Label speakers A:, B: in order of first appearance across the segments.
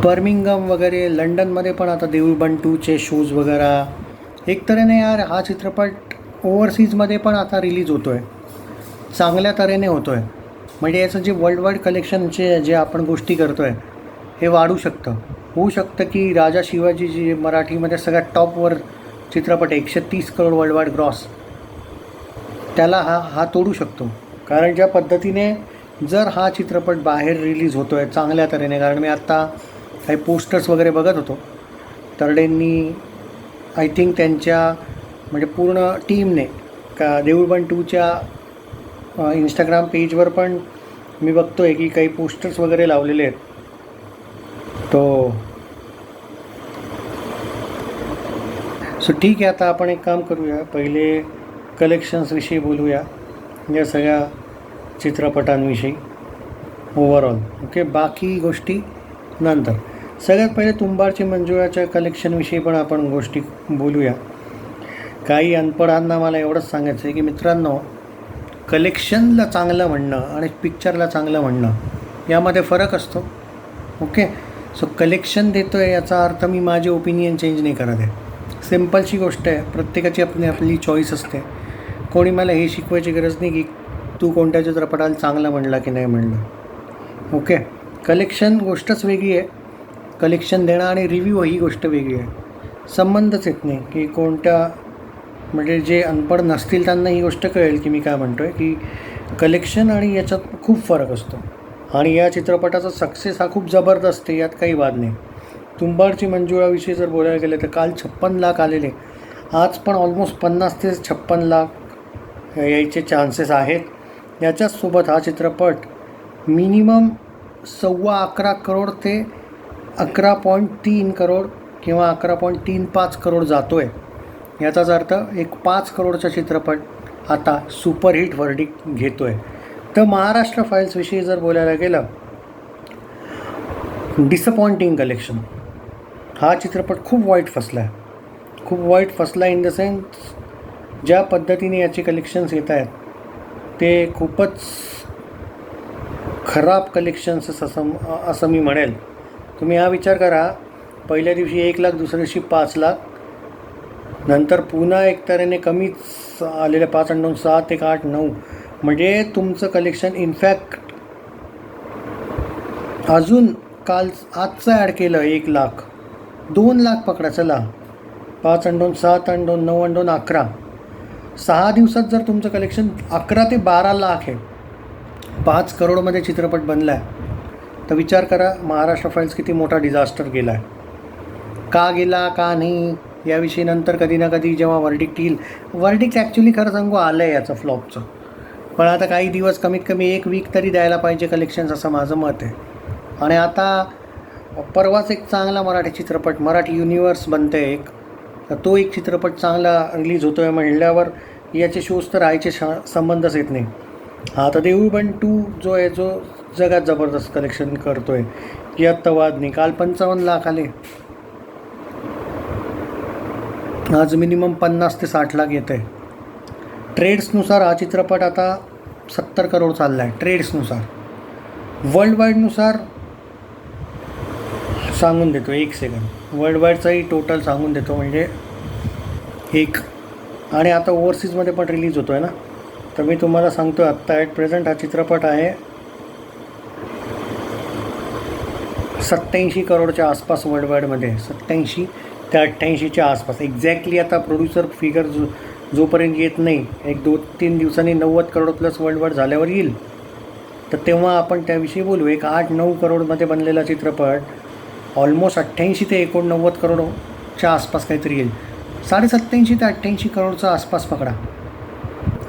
A: Birmingham वगैरे लंडनमध्ये पण आता देऊळ बंटूचे शोज वगैरे एक तऱ्हेने यार हा चित्रपट ओव्हरसीजमध्ये पण आता रिलीज होतो आहे, चांगल्या तऱ्हेने होतो आहे. म्हणजे याचं जे वर्ल्ड वाईड कलेक्शनचे जे आपण गोष्टी करतो आहे हे वाढू शकतं. होऊ शकतं की राजा शिवाजी जी मराठीमध्ये सगळ्यात टॉपवर चित्रपट 130 करोड वर्ल्ड वाईड ग्रॉस त्याला हा तोडू शकतो. कारण ज्या पद्धतीने जर हा चित्रपट बाहेर रिलीज होतो आहे चांगल्या तऱ्हेने, कारण मी आत्ता काही पोस्टर्स वगैरे बघत होतो, तरडेंनी आय थिंक त्यांच्या म्हणजे पूर्ण टीमने का देऊळ बंटूच्या इंस्टाग्राम पेजवर पण मी बघतो आहे की काही पोस्टर्स वगैरे लावलेले आहेत. सो ठीक आहे, आता आपण एक काम करूया, पहिले कलेक्शन्सविषयी बोलूया या सगळ्या चित्रपटांविषयी ओव्हरऑल. ओके, बाकी गोष्टी नंतर. सगळ्यात पहिले तुंबाडची मंजुळाच्या कलेक्शनविषयी पण आपण गोष्टी बोलूया. काही अनपढांना मला एवढंच सांगायचं आहे की मित्रांनो, कलेक्शनला चांगलं म्हणणं आणि पिक्चरला चांगलं म्हणणं यामध्ये फरक असतो. ओके, सो कलेक्शन देतो आहे याचा अर्थ मी माझी ओपिनियन चेंज नाही करत आहे. सिम्पलची गोष्ट आहे, प्रत्येकाची आपली चॉईस असते. कोणी मला हे शिकवायची गरज नाही की तू कोणत्या चित्रपटाला चांगलं म्हणला की नाही म्हणलं. ओके, कलेक्शन गोष्टच वेगळी आहे. कलेक्शन देणं आणि रिव्ह्यू ही गोष्ट वेगळी आहे. संबंधच येत नाही की कोणत्या, म्हणजे जे अनपढ नसतील त्यांना ही गोष्ट कळेल की मी काय म्हणतो आहे की कलेक्शन आणि याच्यात खूप फरक असतो. आणि या चित्रपटाचा सक्सेस हा खूप जबरदस्त आहे, यात काही वाद नाही. तुंबाडची मंजुळाविषयी जर बोलायला गेलं तर काल 56 लाख आलेले, आज पण ऑलमोस्ट 50 ते 56 लाख यायचे चान्सेस आहेत. याच्याचसोबत हा चित्रपट मिनिमम 11.25 करोड ते 11.3 करोड किंवा 11.35 करोड जातो आहे. याचाच अर्थ एक 5 करोडचा चित्रपट आता सुपरहिट वर्डिक्ट घेतो आहे. तर महाराष्ट्र फाईल्सविषयी जर बोलायला गेलं, डिसअपॉइंटिंग कलेक्शन. हा चित्रपट खूप वाईट फसला आहे, खूप वाईट फसला इन द सेन्स ज्या पद्धतीने याचे कलेक्शन्स येत आहेत ते खूपच खराब कलेक्शन्स असं मी म्हणेल. तुम्ही हा विचार करा, पहिल्या दिवशी 1 लाख, दुसऱ्या दिवशी 5 लाख, नंतर पुन्हा एक तऱ्हेने कमीच आलेलं 5 आणि 9 7 1 8 9, म्हणजे तुमचं कलेक्शन इनफॅक्ट अजून काल आजचं ॲड केलं 1 लाख, 2 लाख पकडा. चला, 5 आणि 2 7 आणि 2 9 आणि 2 11, 6 दिवसात जर तुमचं कलेक्शन 11 ते 12 लाख आहे, 5 करोडमध्ये चित्रपट बनला आहे, तर विचार करा महाराष्ट्र फाईल्स किती मोठा डिझास्टर गेला आहे. का गेला का नाही याविषयी नंतर कधी ना कधी जेव्हा वर्डिक्ट येईल. वर्डिक्ट ॲक्च्युली खरं सांगू आलं आहे याचं फ्लॉपचं, पण आता काही दिवस कमीत कमी 1 वीक तरी द्यायला पाहिजे कलेक्शन्स, असं माझं मत आहे. आणि आता परवाच एक चांगला मराठी चित्रपट, मराठी युनिवर्स बनतं आहे एक, तर तो एक चित्रपट चांगला रिलीज होतो आहे म्हणल्यावर याचे शोज तर राहायचे संबंधच येत नाही. हा तर देऊळ बंटू जो आहे जो जगात जबरदस्त कलेक्शन करतो आहे यात तर वाद नाही. काल 55 लाख आले, आज मिनिमम 50 ते 60 लाख येत आहे. ट्रेड्सनुसार हा चित्रपट आता 70 करोड चालला आहे ट्रेड्सनुसार. वर्ल्ड वाईडनुसार सांगून देतो, 1 सेकंड, वर्ल्ड वाईडचाही टोटल सांगून देतो, म्हणजे एक. आणि आता ओव्हरसीजमध्ये पण रिलीज होतो आहे ना, तर मी तुम्हाला सांगतो आत्ता ॲट प्रेझेंट हा चित्रपट आहे 87 करोडच्या आसपास वर्ल्ड वाईडमध्ये, 87 ते 88च्या आसपास एक्झॅक्टली. आता प्रोड्युसर फिगर जोपर्यंत येत नाही, 1-2-3 दिवसांनी 90 करोड प्लस वर्ल्ड वाईड झाल्यावर येईल, तर तेव्हा आपण त्याविषयी बोलू. एक 8-9 करोडमध्ये बनलेला चित्रपट ऑलमोस्ट 88 ते 89 करोडच्या आसपास काहीतरी येईल. 87.5 ते 88 करोडचा आसपास पकडा,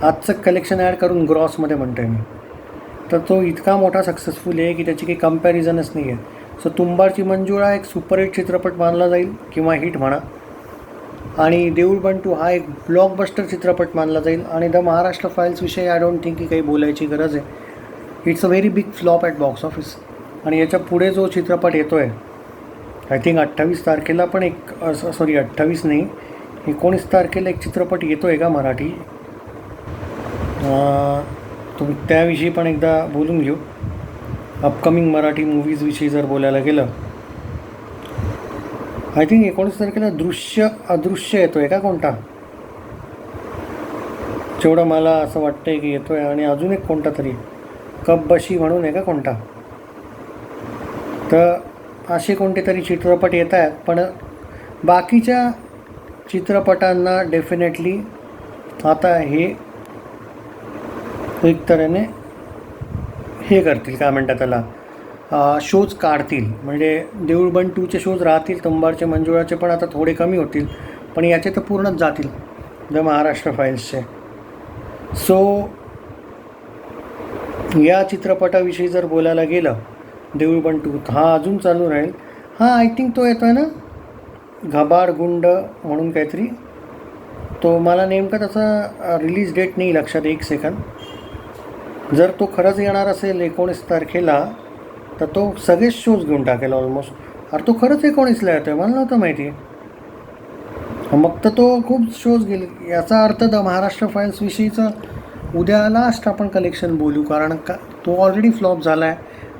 A: आजचं कलेक्शन ॲड करून ग्रॉसमध्ये म्हणतो आहे मी. तर तो इतका मोठा सक्सेसफुल आहे की त्याची काही कंपॅरिझनच नाही आहे. सो तुंबाडची मंजुळा एक सुपरहिट चित्रपट मानला जाईल किंवा हिट म्हणा, आणि देऊळ बंटू हा एक ब्लॉकबस्टर चित्रपट मानला जाईल. आणि द महाराष्ट्र फाईल्सविषयी आय डोंट थिंक की काही बोलायची गरज आहे. It's a very big flop at box office. आणि याच्या पुढे जो चित्रपट येतो आहे, आय थिंक 28 तारखेला पण एक, सॉरी 28 नाही, 19 तारखेला एक चित्रपट येतो आहे का मराठी, तुम्ही त्याविषयी पण एकदा बोलून घेऊ. अपकमिंग मराठी मूवीजविषयी जर बोलायला गेलं आय थिंक 19 तारखेला अदृश्य येतो आहे का कोणता, जेवढं मला असं वाटतं आहे की येतो आहे. आणि अजून एक कोणता तरी कब्बशी म्हणून आहे का कोणता. तर असे कोणते तरी चित्रपट येत आहेत. पण बाकीच्या चित्रपटांना डेफिनेटली आता हे एक तऱ्हेने हे करतील, काय म्हणतात त्याला, शोज काढतील. म्हणजे देऊळ बंद 2चे शोज राहतील, तुंबाडचे मंजुळाचे पण आता थोडे कमी होतील, पण याचे तर पूर्णच जातील, द महाराष्ट्र फाईल्सचे. सो या चित्रपटाविषयी जर बोलायला गेलं, देऊळ बंद 2 हा अजून चालू राहील. आय थिंक तो येतो आहे ना, घबाड गुंड म्हणून काहीतरी. तो मला नेमका त्याचा रिलीज डेट नाही लक्षात, एक सेकंद. जर तो खरंच येणार असेल 19 तारखेला, तर तो सगळेच शोज घेऊन टाकेल ऑलमोस्ट. अरे तो खरंच 19ला येतो आहे, मला नव्हतं माहिती. मग तर तो खूप शोज गेले. याचा अर्थ द महाराष्ट्र फाईल्सविषयीचं उद्या लास्ट आपण कलेक्शन बोलू, कारण का तो ऑलरेडी फ्लॉप झाला आहे.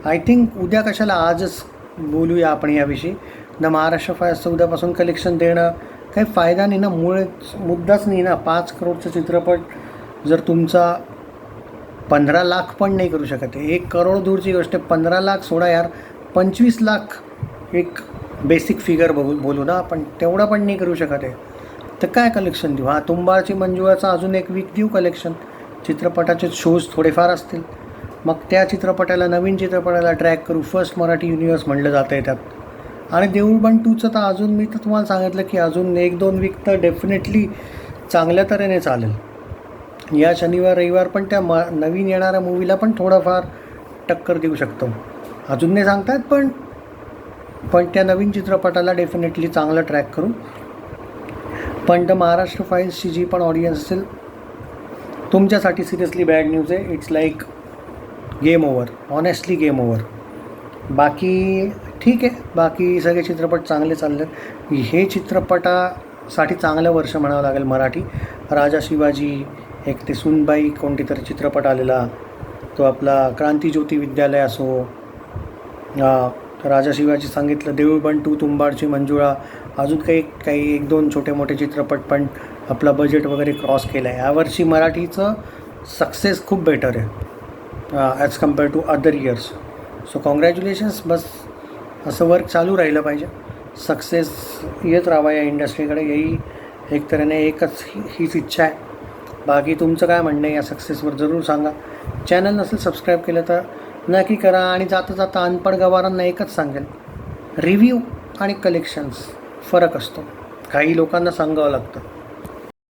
A: आय थिंक उद्या कशाला, आजच बोलूया आपण याविषयी. द महाराष्ट्र फाईल्सचं उद्यापासून कलेक्शन देणं काही फायदा नाही ना, मुद्दाच नाही ना. 5 करोडचा चित्रपट जर तुमचा 15 लाख पण नाही करू शकत आहे. 1 करोड दूरची गोष्ट, 15 लाख सोडा यार, 25 लाख एक बेसिक फिगर बोलू ना आपण, तेवढा पण नाही करू शकत आहे. तर काय कलेक्शन देऊ. तुंबाडची मंजुळाचा अजून एक वीक देऊ कलेक्शन. चित्रपटाचे शोज थोडेफार असतील, मग त्या चित्रपटाला, नवीन चित्रपटाला ट्रॅक करू. फर्स्ट मराठी युनिवर्स म्हणलं जातं आहे त्यात. आणि देऊळ बंद 2चं तर अजून, मी तर तुम्हाला सांगितलं की अजून 1-2 वीक तर डेफिनेटली चांगल्या तऱ्हेने चालेल. या शनिवार रविवार पण त्या नवीन येणाऱ्या मूवीला पण थोडाफार टक्कर देऊ शकतो. अजून नाही सांगतात, पण त्या नवीन चित्रपटाला डेफिनेटली चांगला ट्रॅक करू. पण द महाराष्ट्र फाईल्सची जी पण ऑडियन्स असेल, तुमच्यासाठी सिरियसली बॅड न्यूज आहे. It's like game over, honestly game over. बाकी ठीक आहे, बाकी सगळे चित्रपट चांगले चालले आहेत. हे चित्रपटासाठी चांगलं वर्ष म्हणावं लागेल मराठी. राजा शिवाजी, एक ते सुनबाई कोणती तरी चित्रपट आलेला, तो आपला क्रांतिज्योती विद्यालय असो, राजा शिवाजी सांगितलं, देऊळ बंद 2, तुंबाडची मंजुळा, अजून काही 1-2 छोटे मोठे चित्रपट पण आपला बजेट वगैरे क्रॉस केलं आहे. यावर्षी मराठीचं सक्सेस खूप बेटर आहे as compare to other years. So congratulations. बस असं वर्क चालू राहिलं पाहिजे, सक्सेस येत राहावा या इंडस्ट्रीकडे, यही एक तऱ्हेने एकच हीच इच्छा आहे. बाकी तुमचं काय म्हणणं आहे या सक्सेसवर जरूर सांगा. चॅनल नसेल सबस्क्राईब केलं तर नक्की करा. आणि जाता जाता अनपढ गवारांना एकच सांगेल, रिव्ह्यू आणि कलेक्शन्स फरक असतो, काही लोकांना सांगावं लागतं.